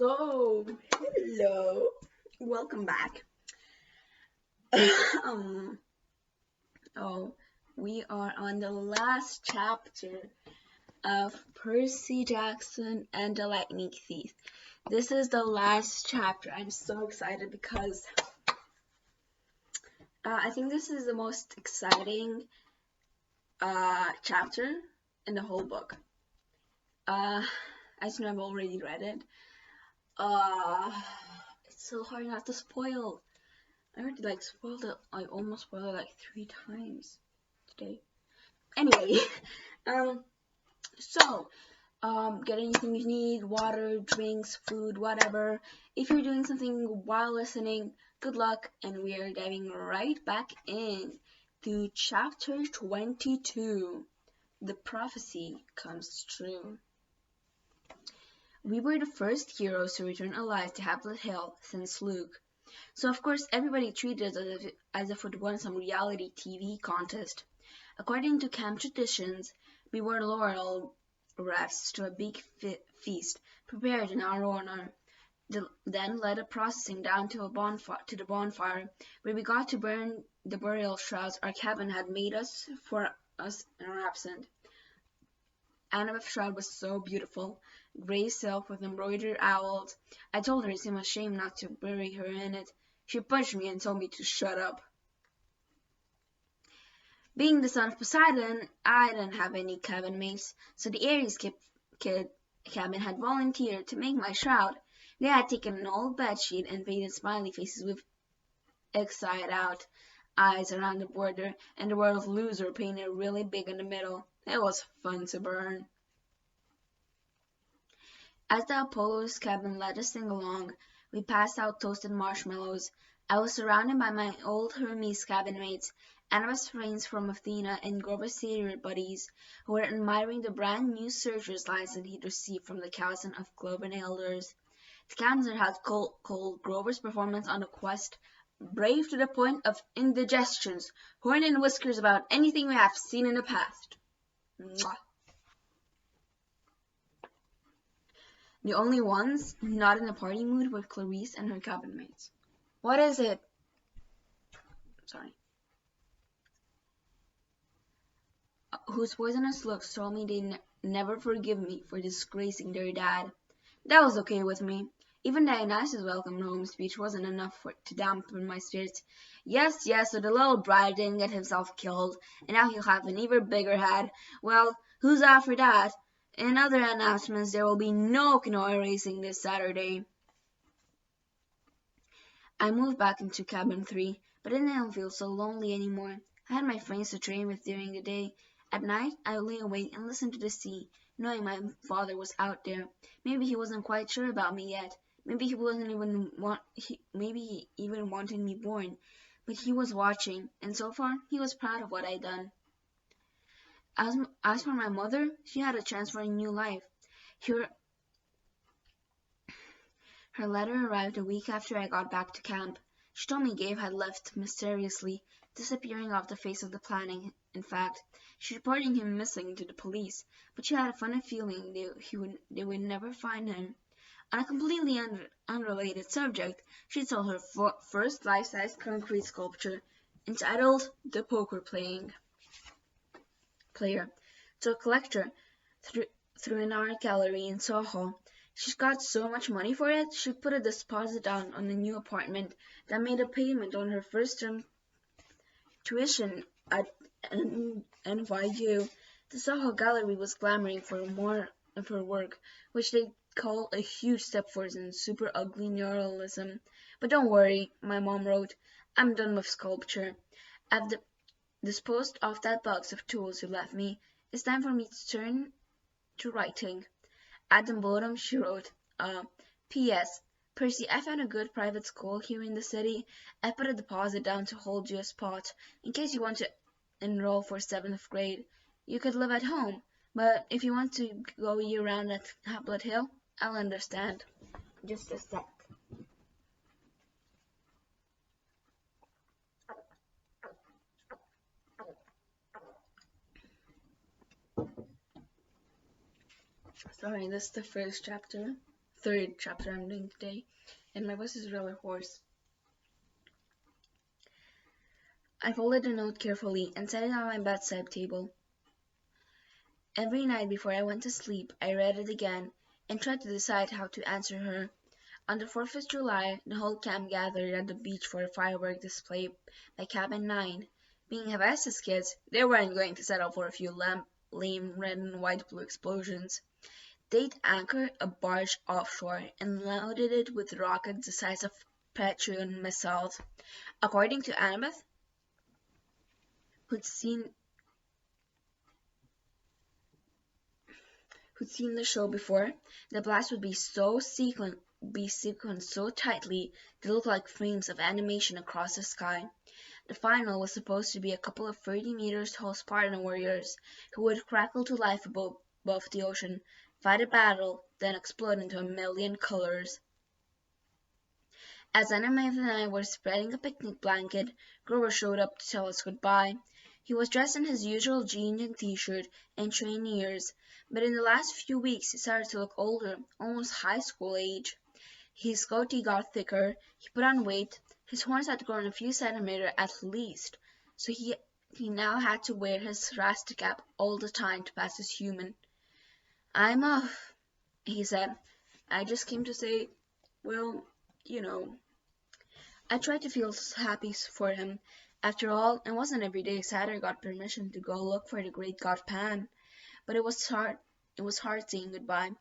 So, hello, welcome back. um, oh, we are on the last chapter of Percy Jackson and the Lightning Thief. This is the last chapter. I'm so excited because I think this is the most exciting chapter in the whole book. As you know, I've already read it. It's so hard not to spoil. I already spoiled it. I almost spoiled it 3 times today. Anyway, so get anything you need: water, drinks, food, whatever. If you're doing something while listening, good luck, and we are diving right back in to chapter 22. The prophecy comes true. We were the first heroes to return alive to Haplet Hill since Luke. So of course everybody treated us as if we'd won some reality TV contest. According to camp traditions, we wore laurel wreaths to a big feast prepared in our honor. Then led a procession down to the bonfire, where we got to burn the burial shrouds our cabin had made us for us in our absence. Annabeth's shroud was so beautiful, grey silk with embroidered owls. I told her it seemed a shame not to bury her in it. She punched me and told me to shut up. Being the son of Poseidon, I didn't have any cabin mates, so the Ares cabin had volunteered to make my shroud. They had taken an old bedsheet and painted smiley faces with inside out eyes around the border, and the word loser painted really big in the middle. It was fun to burn. As the Apollo's cabin led us along, we passed out toasted marshmallows. I was surrounded by my old Hermes cabin mates, Annabeth's friends from Athena, and Grover's satyr buddies, who were admiring the brand new searcher's license he'd received from the Council of Cloven Elders. The Council had called Grover's performance on the quest brave to the point of indigestions, horn and whiskers about anything we have seen in the past. Mwah. The only ones not in a party mood were Clarice and her cabin mates. What is it? Sorry. Whose poisonous looks told me they'd never forgive me for disgracing their dad. That was okay with me. Even Dionysus' welcome home speech wasn't enough to dampen my spirits. Yes, so the little brat didn't get himself killed, and now he'll have an even bigger head. Well, who's after that? In other announcements, there will be no canoe racing this Saturday. I moved back into cabin 3, but it didn't feel so lonely anymore. I had my friends to train with during the day. At night, I would lay awake and listen to the sea, knowing my father was out there. Maybe he wasn't quite sure about me yet. Maybe he even wanted me born. But he was watching, and so far, he was proud of what I'd done. As for my mother, she had a chance for a new life. Her letter arrived a week after I got back to camp. She told me Gabe had left mysteriously, disappearing off the face of the planet. In fact, she reported him missing to the police, but she had a funny feeling they would never find him. On a completely unrelated subject, she sold her first life-size concrete sculpture, entitled The Poker Player, to a collector through an art gallery in Soho. She's got so much money for it, she put a deposit down on a new apartment that made a payment on her first term tuition at NYU. The Soho Gallery was clamoring for more of her work, which they call a huge step forward in super ugly neuralism. But don't worry, my mom wrote, I'm done with sculpture. I've disposed of that box of tools you left me. It's time for me to turn to writing. At the bottom, she wrote, P.S. Percy, I found a good private school here in the city. I put a deposit down to hold you a spot, in case you want to enroll for 7th grade. You could live at home, but if you want to go year-round at Haplet Hill, I'll understand. Just a sec. Sorry, this is the first chapter. third chapter I'm doing today, and my voice is really hoarse. I folded the note carefully and set it on my bedside table. Every night before I went to sleep, I read it again and tried to decide how to answer her. On the 4th of July, the whole camp gathered at the beach for a firework display by Cabin 9. Being Havasa's kids, they weren't going to settle for a few lame red and white blue explosions. They'd anchored a barge offshore and loaded it with rockets the size of Patriot missiles. According to Annabeth, who'd seen the show before, the blast would be sequenced so tightly they looked like frames of animation across the sky. The final was supposed to be a couple of 30 meters tall Spartan warriors who would crackle to life above the ocean, fight a battle, then explode into a million colors. As Annabeth and I were spreading a picnic blanket, Grover showed up to tell us goodbye. He was dressed in his usual jeans and t-shirt and trained ears, but in the last few weeks he started to look older, almost high school age. His goatee got thicker, he put on weight, his horns had grown a few centimeters at least, so he now had to wear his Rasta cap all the time to pass as human. "I'm off," he said. "I just came to say, well, you know." I tried to feel happy for him. After all, it wasn't every day Saturn got permission to go look for the great god Pan. But it was hard saying goodbye.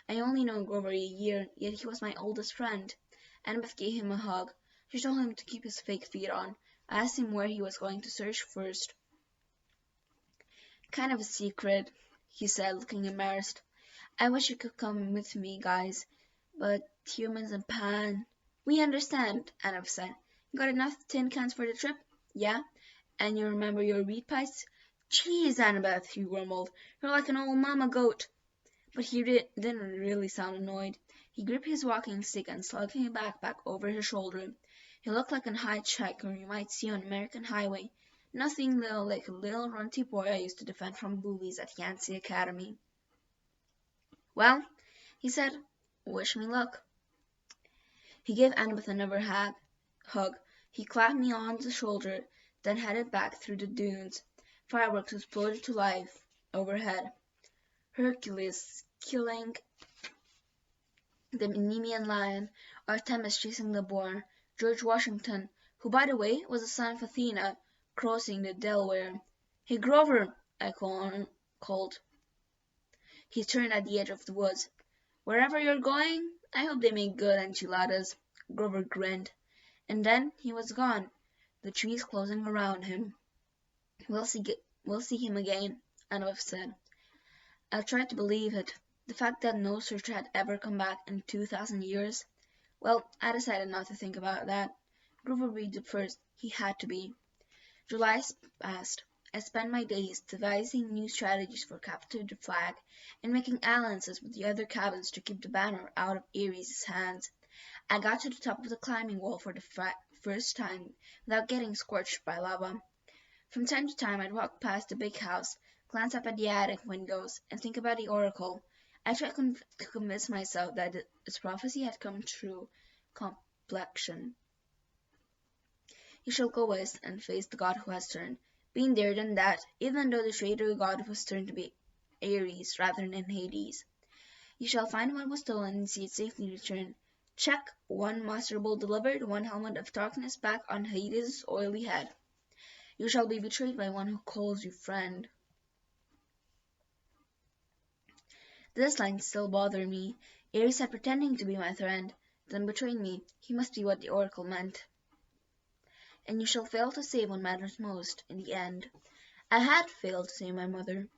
I only known Grover a year, yet he was my oldest friend. Annabeth gave him a hug. She told him to keep his fake feet on. I asked him where he was going to search first. "Kind of a secret," he said, looking embarrassed. "I wish you could come with me, guys, but humans and Pan—" "We understand," Annabeth said. "You got enough tin cans for the trip? Yeah? And you remember your reed pipes?" "Jeez, Annabeth," he grumbled. "You're like an old mama goat." But he didn't really sound annoyed. He gripped his walking stick and slung a backpack over his shoulder. He looked like a hitchhiker you might see on American Highway. Nothing though like a little runty boy I used to defend from bullies at Yancey Academy. "Well," he said, "wish me luck." He gave Annabeth another hug. He clapped me on the shoulder, then headed back through the dunes. Fireworks exploded to life overhead. Hercules killing the Nemean lion, Artemis chasing the boar, George Washington, who by the way was the son of Athena, crossing the Delaware. "Hey, Grover," I called. He turned at the edge of the woods. "Wherever you're going, I hope they make good enchiladas." Grover grinned. And then he was gone, the trees closing around him. We'll see him again," Annabeth said. I tried to believe it. The fact that no searcher had ever come back in 2,000 years. Well, I decided not to think about that. Grover would be the first. He had to be. July passed. I spent my days devising new strategies for capturing the flag and making alliances with the other cabins to keep the banner out of Ares' hands. I got to the top of the climbing wall for the first time without getting scorched by lava. From time to time I'd walk past the big house, glance up at the attic windows, and think about the oracle. I tried to convince myself that its prophecy had come true. Complexion. "You shall go west and face the god who has turned." Been there, done that, even though the traitor god was turned to be Ares rather than Hades. "You shall find what was stolen and see it safely return." Check. 1 master bowl delivered, 1 helmet of darkness back on Hades' oily head. "You shall be betrayed by one who calls you friend." This line still bothered me. Ares had pretending to be my friend, then betrayed me. He must be what the oracle meant. "And you shall fail to save what matters most, in the end." I had failed to save my mother,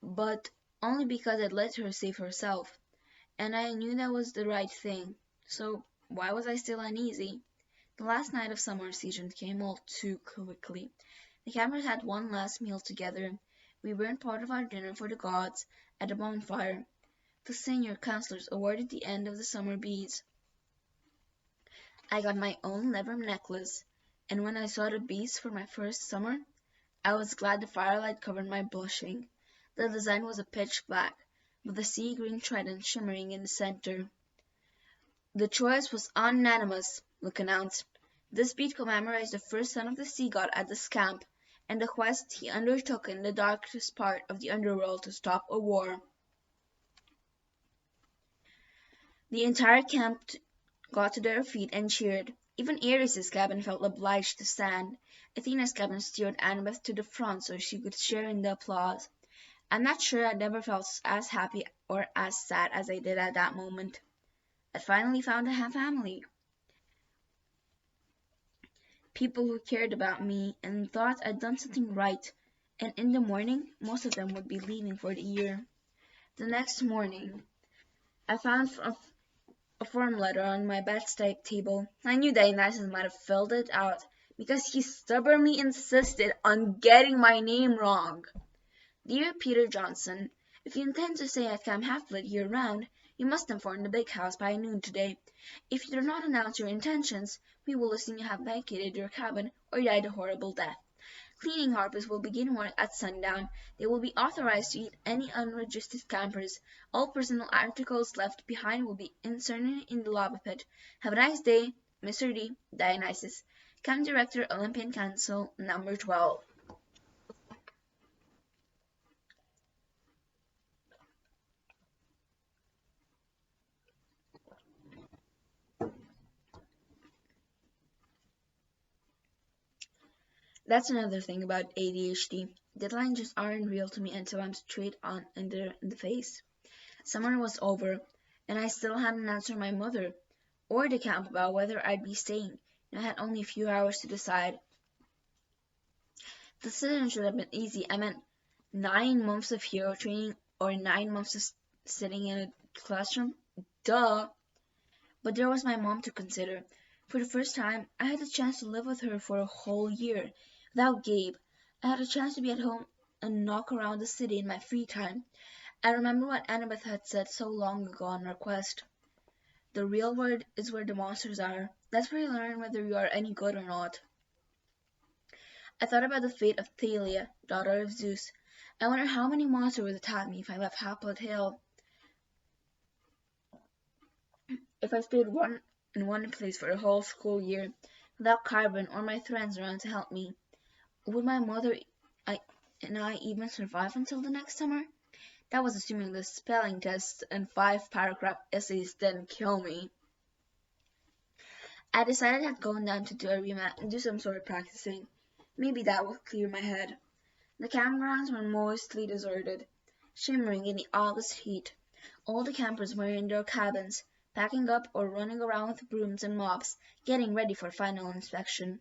but only because I'd let her save herself, and I knew that was the right thing. So why was I still uneasy? The last night of summer season came all too quickly. The campers had one last meal together. We burned part of our dinner for the gods at a bonfire. The senior counselors awarded the end of the summer beads. I got my own leather necklace, and when I saw the beads for my first summer, I was glad the firelight covered my blushing. The design was a pitch black, with a sea green trident shimmering in the center. The choice was unanimous, Luke announced. This beat commemorates the first son of the sea god at this camp, and the quest he undertook in the darkest part of the underworld to stop a war. The entire camp got to their feet and cheered. Even Ares' cabin felt obliged to stand. Athena's cabin steered Annabeth to the front so she could share in the applause. I'm not sure I'd ever felt as happy or as sad as I did at that moment. I'd finally found a family. People who cared about me and thought I'd done something right. And in the morning, most of them would be leaving for the year. The next morning, I found a form letter on my bedside table. I knew Dionysus might have filled it out because he stubbornly insisted on getting my name wrong. Dear Peter Johnson, if you intend to stay at Camp Half-Blood year-round, you must inform the big house by noon today. If you do not announce your intentions, we will assume you have vacated your cabin or died a horrible death. Cleaning harvests will begin work at sundown. They will be authorized to eat any unregistered campers. All personal articles left behind will be inserted in the lava pit. Have a nice day, Mr. D. Dionysus. Camp Director, Olympian Council, number 12. That's another thing about ADHD. Deadlines just aren't real to me until I'm straight on in the face. Summer was over, and I still hadn't answered my mother or the camp about whether I'd be staying, and I had only a few hours to decide. The decision should have been easy. I meant 9 months of hero training or 9 months of sitting in a classroom. Duh! But there was my mom to consider. For the first time, I had a chance to live with her for a whole year. Without Gabe, I had a chance to be at home and knock around the city in my free time. I remember what Annabeth had said so long ago on our quest. The real world is where the monsters are. That's where you learn whether you are any good or not. I thought about the fate of Thalia, daughter of Zeus. I wonder how many monsters would attack me if I left Half-Blood Hill. If I stayed in one place for a whole school year, without Carbon or my friends around to help me, would my mother and I even survive until the next summer? That was assuming the spelling tests and 5-paragraph essays didn't kill me. I decided I'd go down to the arena and do some sort of practicing. Maybe that would clear my head. The campgrounds were mostly deserted, shimmering in the August heat. All the campers were in their cabins, packing up or running around with brooms and mops, getting ready for final inspection.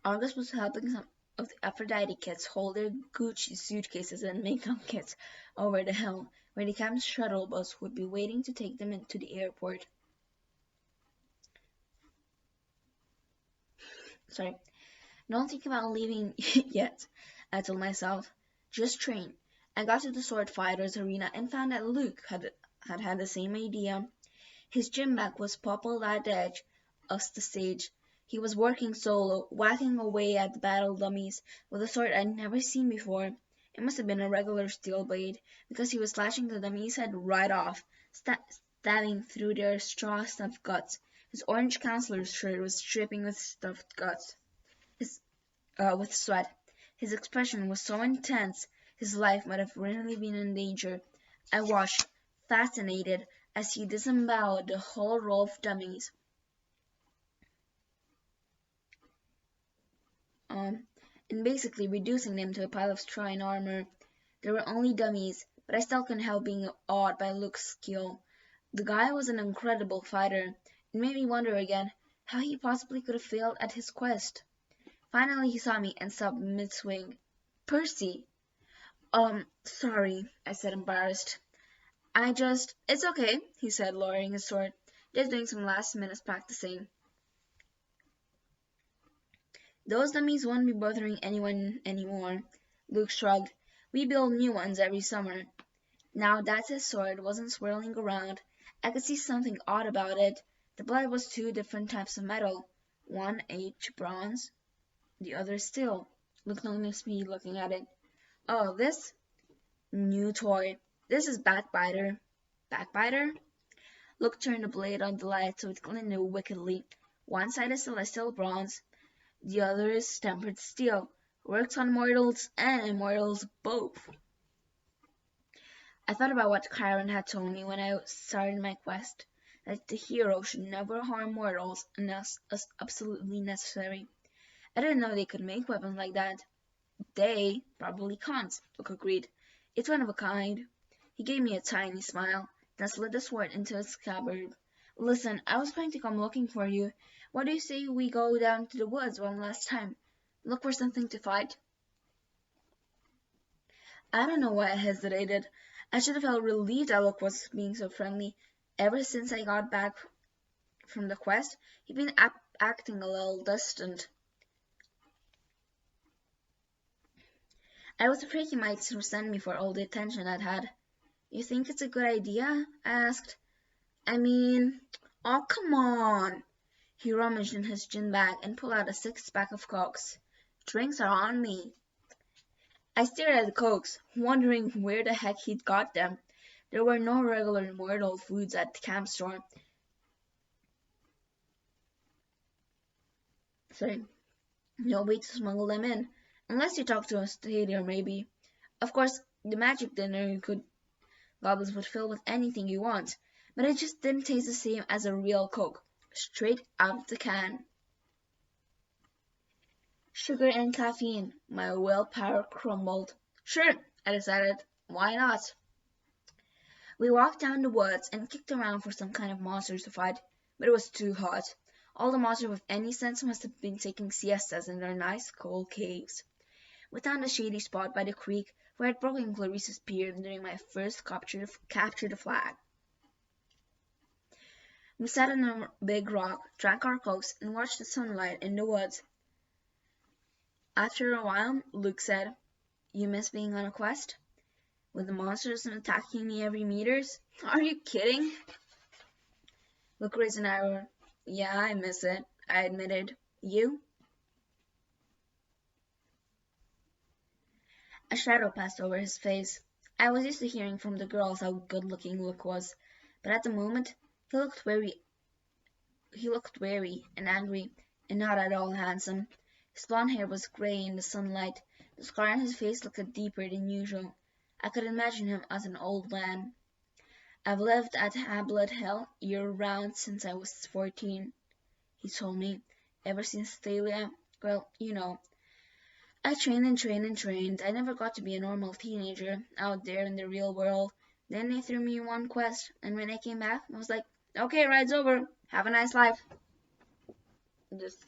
August was helping some of the Aphrodite kids hold their Gucci suitcases and makeup kits over the hill, where the camp's shuttle bus would be waiting to take them into the airport. Sorry. Don't think about leaving yet, I told myself. Just train. I got to the sword fighters arena and found that Luke had the same idea. His gym bag was poppled at the edge of the stage. He was working solo, whacking away at the battle dummies with a sword I'd never seen before. It must have been a regular steel blade, because he was slashing the dummy's head right off, stabbing through their straw-stuffed guts. His orange counselor's shirt was dripping with stuffed guts. With sweat. His expression was so intense, his life might have really been in danger. I watched, fascinated, as he disemboweled the whole row of dummies. And basically reducing them to a pile of straw and armor. They were only dummies, but I still couldn't help being awed by Luke's skill. The guy was an incredible fighter. It made me wonder again how he possibly could have failed at his quest. Finally he saw me and stopped mid-swing. Percy! Sorry, I said, embarrassed. It's okay, he said, lowering his sword. Just doing some last-minute practicing. Those dummies won't be bothering anyone anymore. Luke shrugged. We build new ones every summer. Now that his sword wasn't swirling around, I could see something odd about it. The blade was 2 different types of metal. One H bronze, the other steel. Luke noticed me looking at it. Oh, this? New toy. This is Backbiter. Backbiter? Luke turned the blade on the light so it glinted wickedly. One side is celestial bronze, the other is tempered steel. Works on mortals and immortals both. I thought about what Chiron had told me when I started my quest, that the hero should never harm mortals unless absolutely necessary. I didn't know they could make weapons like that. They probably can't, Luke agreed. It's one of a kind. He gave me a tiny smile, then slid the sword into its scabbard. Listen, I was going to come looking for you. What do you say we go down to the woods one last time? Look for something to fight? I don't know why I hesitated. I should have felt relieved that Luke was being so friendly. Ever since I got back from the quest, he'd been acting a little distant. I was afraid he might resent me for all the attention I'd had. You think it's a good idea? I asked. I mean, oh, come on. He rummaged in his gin bag and pulled out a six-pack of Cokes. Drinks are on me. I stared at the Cokes, wondering where the heck he'd got them. There were no regular mortal foods at the camp store. Sorry, no way to smuggle them in, unless you talk to a satyr, maybe. Of course, the magic dinner goblets would fill with anything you want, but it just didn't taste the same as a real Coke, straight out of the can. Sugar and caffeine. My willpower crumbled. Sure, I decided. Why not? We walked down the woods and kicked around for some kind of monsters to fight, but it was too hot. All the monsters with any sense must have been taking siestas in their nice cold caves. We found a shady spot by the creek where I'd broken Clarice's spear during my first capture the flag. We sat on a big rock, drank our cokes, and watched the sunlight in the woods. After a while, Luke said, "You miss being on a quest? With the monsters attacking me every meters? Are you kidding?" Luke raised an eyebrow. "Yeah, I miss it," I admitted. "You?" A shadow passed over his face. I was used to hearing from the girls how good-looking Luke was, but at the moment he looked wary and angry, and not at all handsome. His blond hair was grey in the sunlight. The scar on his face looked deeper than usual. I could imagine him as an old man. "I've lived at Hablet Hill year-round since I was 14, he told me. "Ever since Thalia, well, you know. I trained and trained and trained. I never got to be a normal teenager out there in the real world. Then they threw me in one quest, and when I came back, I was like, okay, ride's over. Have a nice life." Just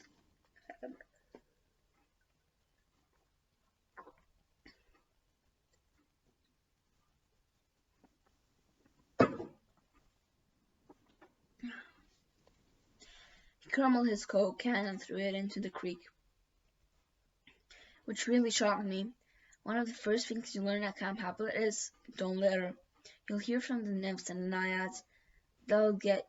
He crumbled his Coke can and threw it into the creek, which really shocked me. One of the first things you learn at Camp Haplet is don't litter. You'll hear from the nymphs and the naiads. They'll get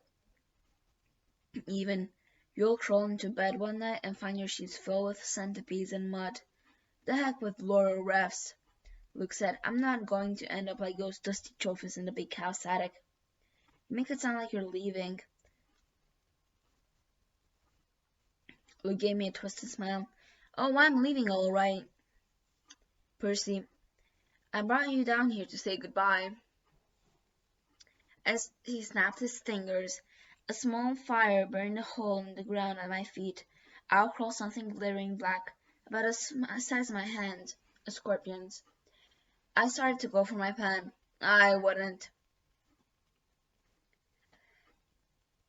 even. You'll crawl into bed one night and find your sheets filled with centipedes and mud. The heck with Laurel refs, Luke said. I'm not going to end up like those dusty trophies in the big house attic. You make it sound like you're leaving. Luke gave me a twisted smile. Oh, I'm leaving all right. Percy, I brought you down here to say goodbye. As he snapped his fingers, a small fire burned a hole in the ground at my feet. Out crawled something glittering black, about the size of my hand, a scorpion's. I started to go for my pen. I wouldn't.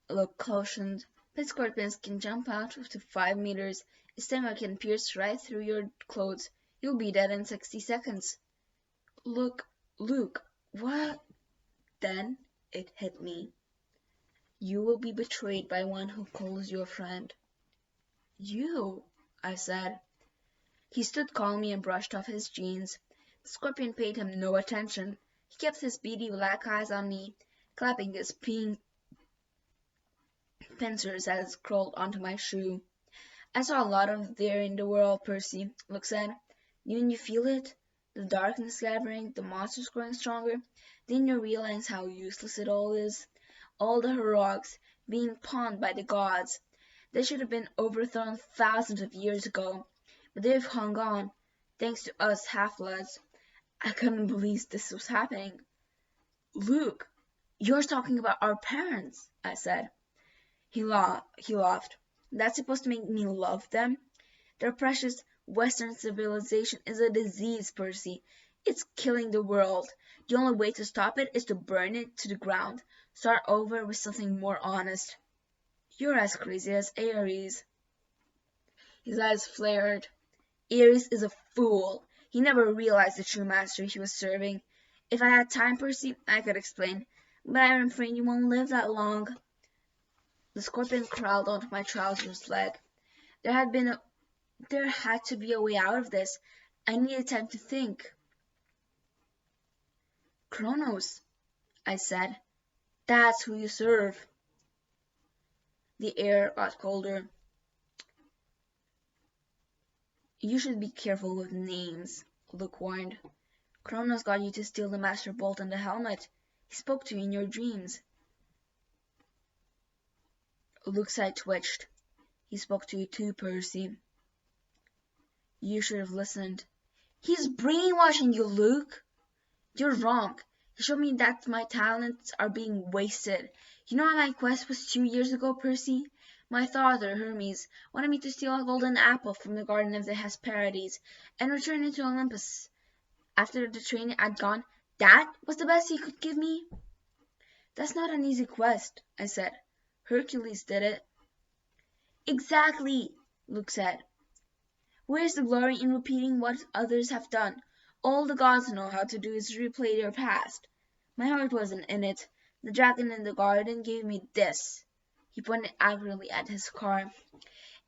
Luke cautioned. Pit scorpions can jump out up to 5 meters. A stinger can pierce right through your clothes. You'll be dead in 60 seconds. Luke, what? Then it hit me. You will be betrayed by one who calls you a friend. You, I said. He stood calmly and brushed off his jeans. The scorpion paid him no attention. He kept his beady black eyes on me, clapping his pink pincers as it crawled onto my shoe. I saw a lot of there in the world, Percy, Luke said. Didn't you feel it? The darkness gathering, the monsters growing stronger. Didn't you realize how useless it all is? All the heroics being pawned by the gods. They should have been overthrown thousands of years ago, but they've hung on, thanks to us half-bloods. I couldn't believe this was happening. Luke, you're talking about our parents, I said. He laughed. That's supposed to make me love them? Their precious Western civilization is a disease, Percy. It's killing the world. The only way to stop it is to burn it to the ground. Start over with something more honest. You're as crazy as Ares. His eyes flared. Ares is a fool. He never realized the true master he was serving. If I had time, Percy, I could explain, but I'm afraid you won't live that long. The scorpion crawled onto my trousers leg. There had to be a way out of this. I needed time to think. Kronos, I said. That's who you serve. The air got colder. You should be careful with names, Luke warned. Kronos got you to steal the Master Bolt and the helmet. He spoke to you in your dreams. Luke's eye twitched. He spoke to you too, Percy. You should have listened. He's brainwashing you, Luke. You're wrong. He showed me that my talents are being wasted. You know how my quest was 2 years ago, Percy? My father, Hermes, wanted me to steal a golden apple from the Garden of the Hesperides and return it to Olympus. After the training I'd gone, that was the best he could give me. That's not an easy quest, I said. Hercules did it. Exactly, Luke said. Where's the glory in repeating what others have done? All the gods know how to do is replay their past. My heart wasn't in it. The dragon in the garden gave me this. He pointed angrily at his car.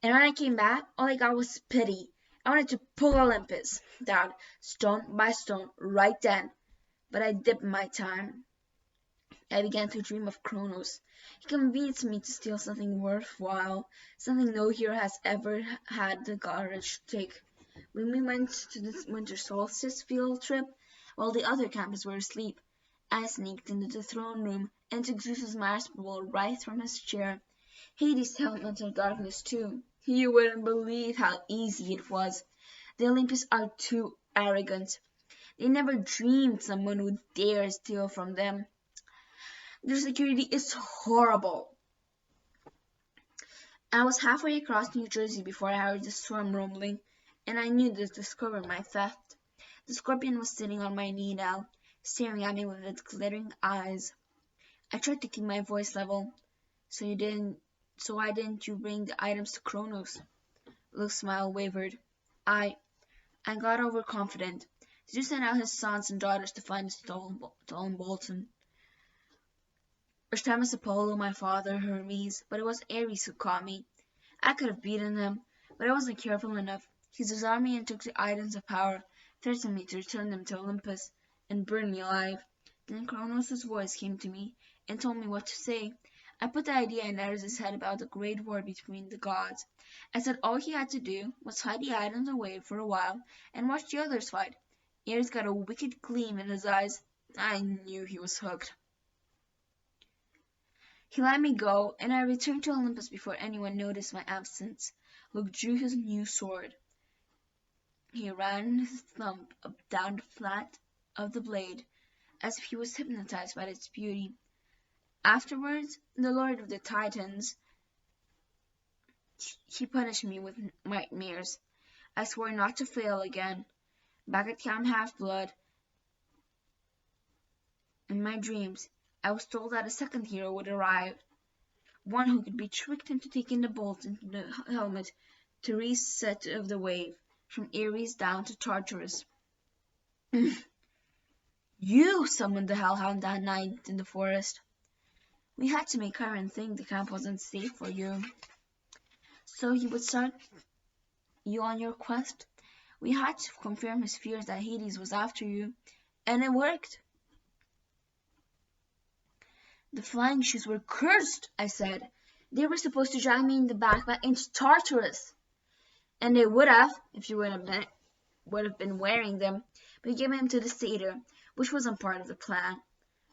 And when I came back, all I got was pity. I wanted to pull Olympus down, stone by stone, right then. But I dipped my time. I began to dream of Kronos. He convinced me to steal something worthwhile, something no hero has ever had the courage to take. When we went to the winter solstice field trip, while the other campers were asleep, I sneaked into the throne room and took Zeus's master ball right from his chair. Hades held into darkness too. You wouldn't believe how easy it was. The Olympus are too arrogant. They never dreamed someone would dare steal from them. Their security is horrible. I was halfway across New Jersey before I heard the storm rumbling, and I knew to discover my theft. The scorpion was sitting on my knee now, staring at me with its glittering eyes. I tried to keep my voice level. So why didn't you bring the items to Kronos? Luke's smile wavered. I got overconfident. Zeus sent out his sons and daughters to find the stolen Bolton. First time was Apollo, my father, Hermes, but it was Ares who caught me. I could have beaten him, but I wasn't careful enough. He disarmed me and took the items of power, threatened me to return them to Olympus, and burn me alive. Then Kronos' voice came to me and told me what to say. I put the idea in Ares' head about the great war between the gods. I said all he had to do was hide the items away for a while and watch the others fight. Ares got a wicked gleam in his eyes. I knew he was hooked. He let me go, and I returned to Olympus before anyone noticed my absence. Luke drew his new sword. He ran his thumb up down the flat of the blade, as if he was hypnotized by its beauty. Afterwards, the Lord of the Titans, he punished me with nightmares. I swore not to fail again. Back at Camp Half-Blood, in my dreams, I was told that a second hero would arrive, one who could be tricked into taking the bolt into the helmet to reset of the wave, from Ares down to Tartarus. You summoned the Hellhound that night in the forest. We had to make Chiron think the camp wasn't safe for you. So he would start you on your quest. We had to confirm his fears that Hades was after you, and it worked. The flying shoes were cursed, I said. They were supposed to drag me in the back into Tartarus. And they would have, if you would have been wearing them, but you gave him to the satyr, which wasn't part of the plan.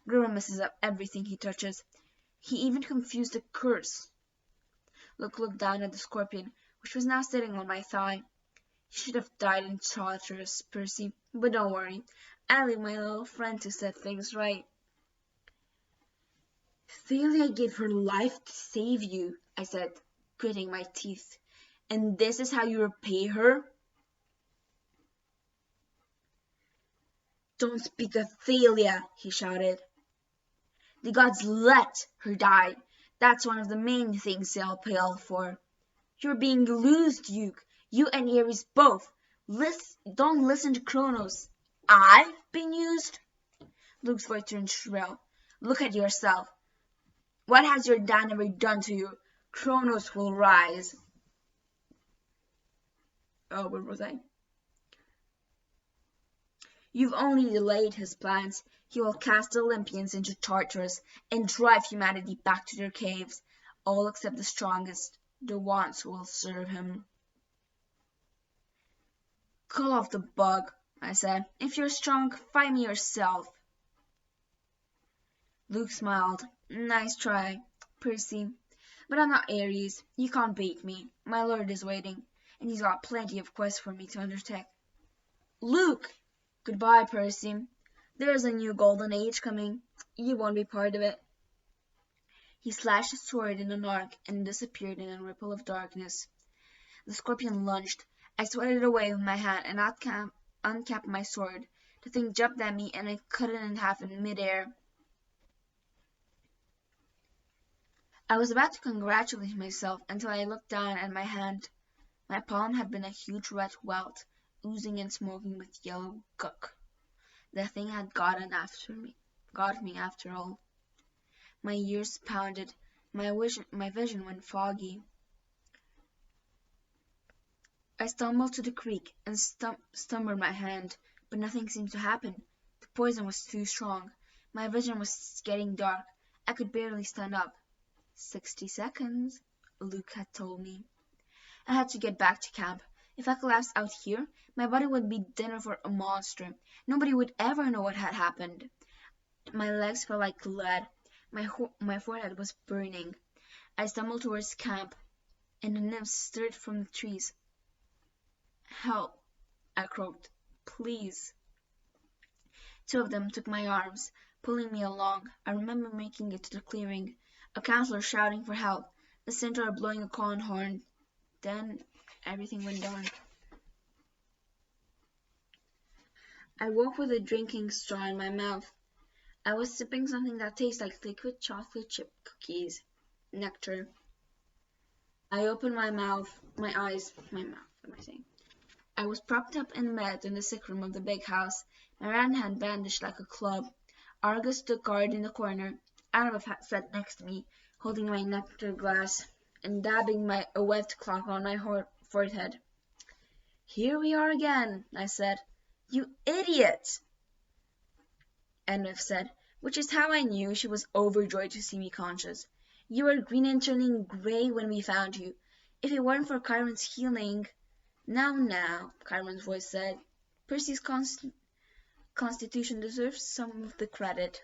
Guru messes up everything he touches. He even confused a curse. Luke looked down at the scorpion, which was now sitting on my thigh. You should have died in Chartres, Percy, but don't worry. I'll leave my little friend to set things right. Thalia gave her life to save you, I said, gritting my teeth. And this is how you repay her? Don't speak of Thalia, he shouted. The gods let her die. That's one of the main things they'll pay all for. You're being used, Duke. You and Ares both. Don't listen to Kronos. I've been used? Luke's voice turned shrill. Look at yourself. What has your dad ever done to you? Kronos will rise. Oh, where was I? You've only delayed his plans. He will cast the Olympians into Tartarus and drive humanity back to their caves, all except the strongest, the ones who will serve him. Call off the bug, I said. If you're strong, fight me yourself. Luke smiled. Nice try, Percy. But I'm not Ares. You can't beat me. My lord is waiting, and he's got plenty of quests for me to undertake. Luke! Goodbye, Percy. There's a new golden age coming. You won't be part of it. He slashed his sword in an arc and disappeared in a ripple of darkness. The scorpion lunged. I swatted it away with my hand and uncapped my sword. The thing jumped at me and I cut it in half in midair. I was about to congratulate myself until I looked down at my hand. My palm had been a huge red welt, oozing and smoking with yellow gook. The thing had got me after all. My ears pounded, my vision went foggy. I stumbled to the creek and stumbled my hand, but nothing seemed to happen. The poison was too strong. My vision was getting dark. I could barely stand up. 60 seconds, Luke had told me. I had to get back to camp. If I collapsed out here, my body would be dinner for a monster. Nobody would ever know what had happened. My legs felt like lead. My forehead was burning. I stumbled towards camp, and the nymphs stirred from the trees. Help, I croaked. Please. Two of them took my arms, pulling me along. I remember making it to the clearing, a counselor shouting for help, the centaur blowing a corn horn. Then everything went dark. I woke with a drinking straw in my mouth. I was sipping something that tastes like liquid chocolate chip cookies. Nectar. I opened my mouth. What am I saying? I was propped up in bed in the sick room of the big house, my right hand bandaged like a club. Argus stood guard in the corner. Annabeth sat next to me, holding my nectar glass and dabbing a wet cloth on my forehead. Here we are again, I said. You idiot! Annabeth said, which is how I knew she was overjoyed to see me conscious. You were green and turning grey when we found you. If it weren't for Chiron's healing... Now, Chiron's voice said. Percy's constitution deserves some of the credit.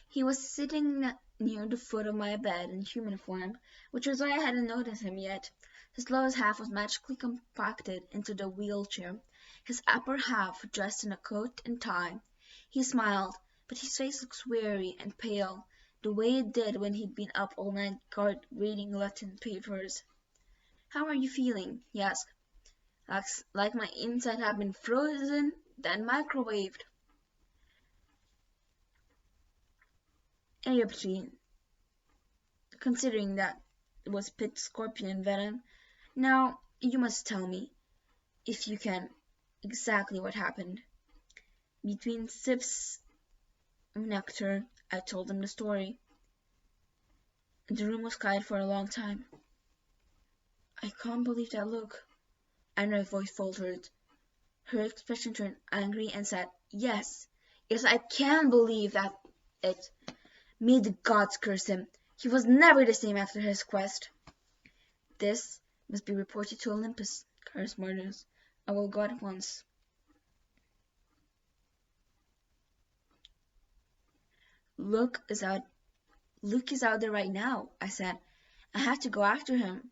He was sitting near the foot of my bed in human form, which was why I hadn't noticed him yet. His lower half was magically compacted into the wheelchair, his upper half dressed in a coat and tie. He smiled, but his face looked weary and pale, the way it did when he'd been up all night reading Latin papers. How are you feeling? He asked. Like my inside had been frozen, then microwaved. Eruption. Considering that it was pit scorpion venom. Now, you must tell me, if you can, exactly what happened. Between sips of nectar, I told him the story. The room was quiet for a long time. I can't believe that look. Anna's voice faltered. Her expression turned angry and said, Yes, I can believe that it. May the gods curse him. He was never the same after his quest. This must be reported to Olympus, cursed Martyrs. I will go at once. Luke is out Luke is out there right now, I said. I have to go after him.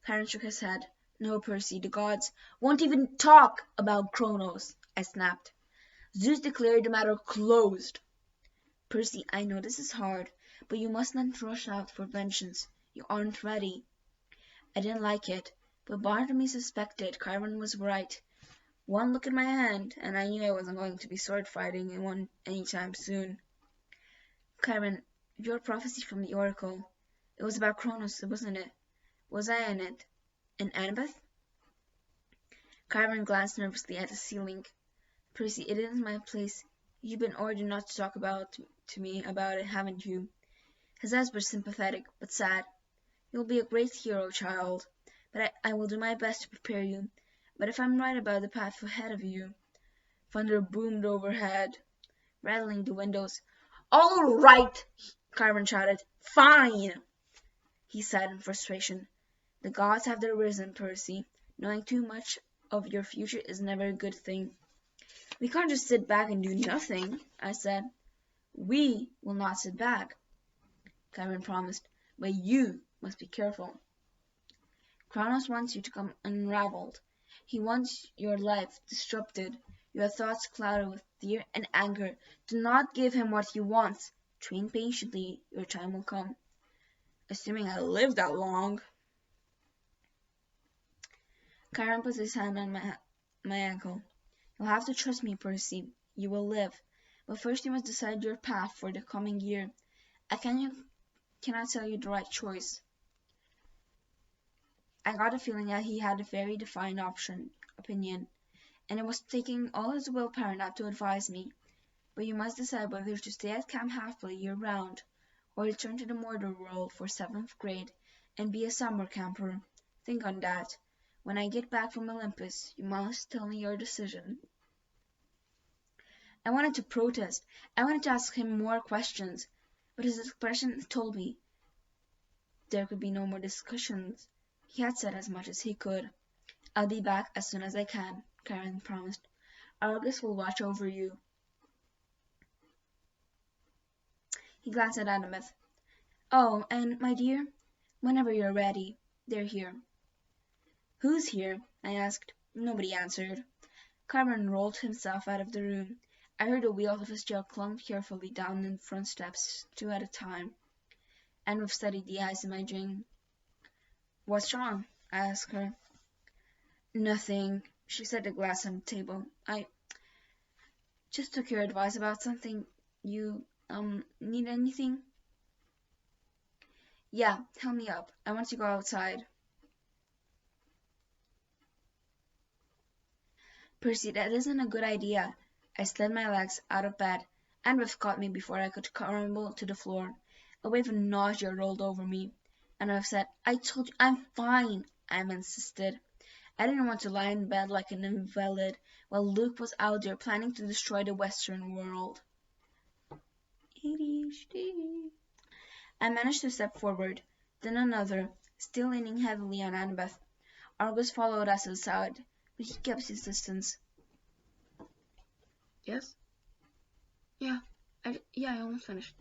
Karen shook his head. No, Percy, the gods won't even talk about Kronos, I snapped. Zeus declared the matter closed. Percy, I know this is hard, but you must not rush out for vengeance. You aren't ready. I didn't like it, but part of me suspected Chiron was right. One look at my hand, and I knew I wasn't going to be sword fighting in one anytime soon. Chiron, your prophecy from the oracle. It was about Kronos, wasn't it? Was I in it? In Annabeth? Chiron glanced nervously at the ceiling. Percy, it isn't my place. You've been ordered not to talk to me about it, haven't you? His eyes were sympathetic, but sad. You'll be a great hero, child, but I will do my best to prepare you. But if I'm right about the path ahead of you... Thunder boomed overhead, rattling the windows. All right, Chiron shouted. Fine, he said in frustration. The gods have their reason, Percy. Knowing too much of your future is never a good thing. We can't just sit back and do nothing, I said. We will not sit back, Chiron promised, but you must be careful. Kronos wants you to come unraveled. He wants your life disrupted, your thoughts clouded with fear and anger. Do not give him what he wants. Train patiently, your time will come. Assuming I live that long. Chiron put his hand on my ankle. You'll have to trust me, Percy. You will live. But first you must decide your path for the coming year. I cannot tell you the right choice. I got a feeling that he had a very defined opinion, and it was taking all his willpower not to advise me. But you must decide whether to stay at Camp Halfway year-round, or return to the Mordor world for 7th grade and be a summer camper. Think on that. When I get back from Olympus, you must tell me your decision. I wanted to protest. I wanted to ask him more questions, but his expression told me there could be no more discussions. He had said as much as he could. I'll be back as soon as I can, Chiron promised. Argus will watch over you. He glanced at Annabeth. Oh, and my dear, whenever you're ready, they're here. Who's here? I asked. Nobody answered. Chiron rolled himself out of the room. I heard the wheels of his chair clunk carefully down the front steps, 2 at a time. Annabeth studied the ice in my drink. What's wrong? I asked her. Nothing, she set the glass on the table. I just took your advice about something. You, need anything? Yeah, help me up. I want to go outside. Percy, that isn't a good idea. I slid my legs out of bed. Annabeth caught me before I could crumble to the floor. A wave of nausea rolled over me. Annabeth said, I told you I'm fine, I insisted. I didn't want to lie in bed like an invalid while Luke was out there planning to destroy the Western world. ADHD. I managed to step forward, then another, still leaning heavily on Annabeth. Argus followed us outside, but he kept his distance. Yes? Yeah, I almost finished.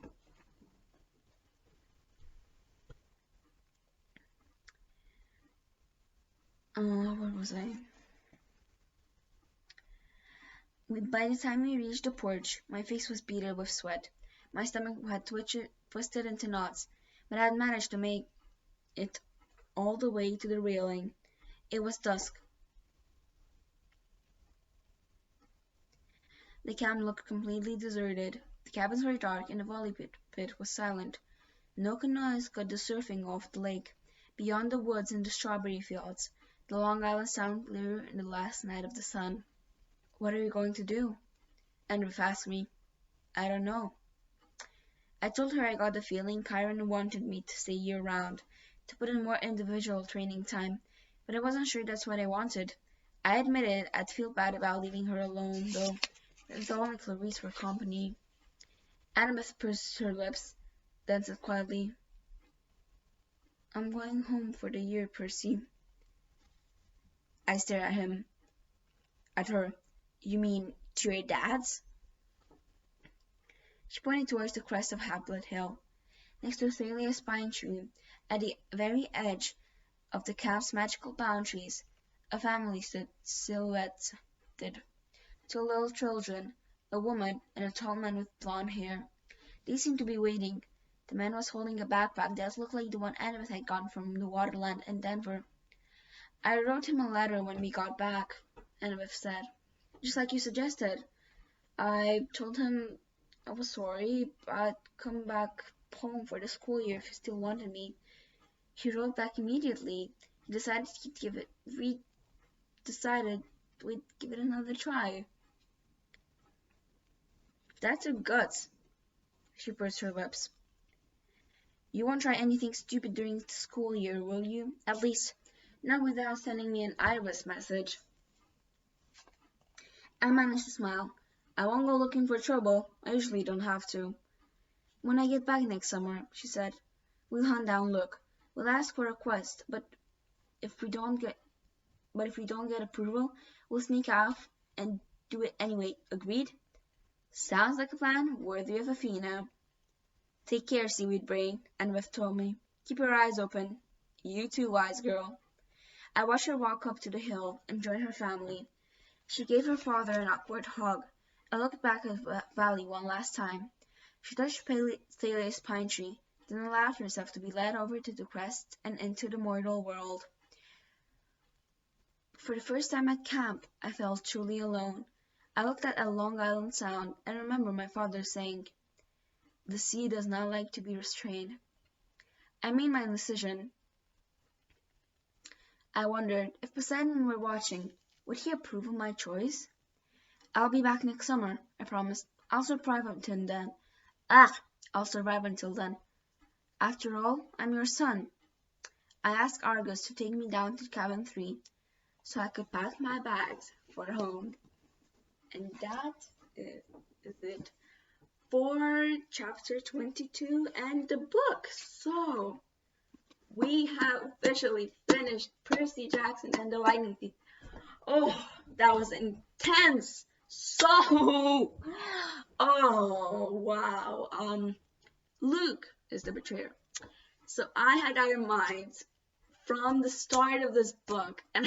Where was I? By the time we reached the porch, my face was beaded with sweat. My stomach had twisted into knots, but I had managed to make it all the way to the railing. It was dusk. The camp looked completely deserted. The cabins were dark, and the volley pit was silent. No noise cut the surfing off the lake. Beyond the woods and the strawberry fields, the Long Island Sound clearer in the last night of the sun. What are you going to do? Annabeth asked me. I don't know. I told her I got the feeling Chiron wanted me to stay year-round, to put in more individual training time, but I wasn't sure that's what I wanted. I admitted I'd feel bad about leaving her alone, though. It was only Clarice for company. Annabeth pursed her lips, then said quietly, I'm going home for the year, Percy. I stared at him. At her. You mean to your dad's? She pointed towards the crest of Haplet Hill. Next to Thalia's pine tree, at the very edge of the camp's magical boundaries, a family stood silhouetted. Two little children, a woman, and a tall man with blonde hair. They seemed to be waiting. The man was holding a backpack that looked like the one Annabeth had gotten from the Waterland in Denver. I wrote him a letter when we got back, Annabeth said. Just like you suggested. I told him I was sorry, I'd come back home for the school year if he still wanted me. He wrote back immediately. He decided we'd give it another try. That took guts. She pursed her lips. You won't try anything stupid during the school year, will you? At least, not without sending me an iris message. I managed to smile. I won't go looking for trouble. I usually don't have to. When I get back next summer, she said, we'll hunt down Luke. We'll ask for a quest, but if we don't get approval, we'll sneak off and do it anyway. Agreed? Sounds like a plan worthy of Athena. Take care, seaweed brain, Annabeth told me. Keep your eyes open. You too, wise girl. I watched her walk up to the hill and join her family. She gave her father an awkward hug. I looked back at the valley one last time. She touched Thalia's pine tree, then allowed herself to be led over to the crest and into the mortal world. For the first time at camp, I felt truly alone. I looked at a Long Island Sound and remember my father saying, the sea does not like to be restrained. I made my decision. I wondered, if Poseidon were watching, would he approve of my choice? I'll be back next summer, I promised. I'll survive until then. I'll survive until then. After all, I'm your son. I asked Argus to take me down to Cabin 3 so I could pack my bags for home. And that is it for chapter 22 and the book. So, we have officially finished Percy Jackson and the Lightning Thief. Oh, that was intense. So, oh, wow. Luke is the betrayer. So I had that in mind from the start of this book, and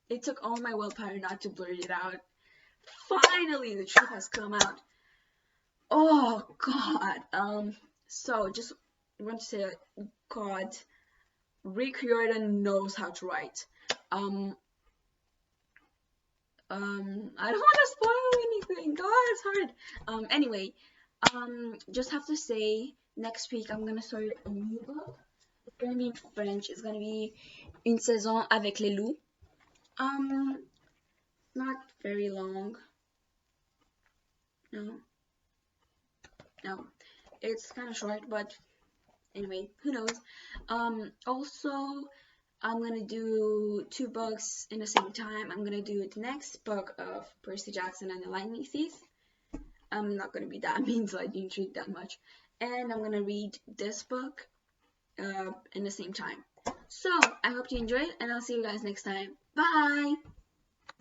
it took all my willpower not to blurt it out. Finally, the truth has come out. Oh, God. So just want to say, God, Riordan knows how to write. I don't want to spoil anything. God, it's hard. Anyway, just have to say, next week I'm gonna start a new book. It's gonna be in French. It's gonna be Une saison avec les loups. Not very long. No. It's kind of short, but anyway, who knows? Also, I'm gonna do 2 books in the same time. I'm gonna do the next book of Percy Jackson and the Lightning Thief. I'm not gonna be that mean, so I didn't treat that much. And I'm gonna read this book in the same time. So, I hope you enjoyed, and I'll see you guys next time. Bye!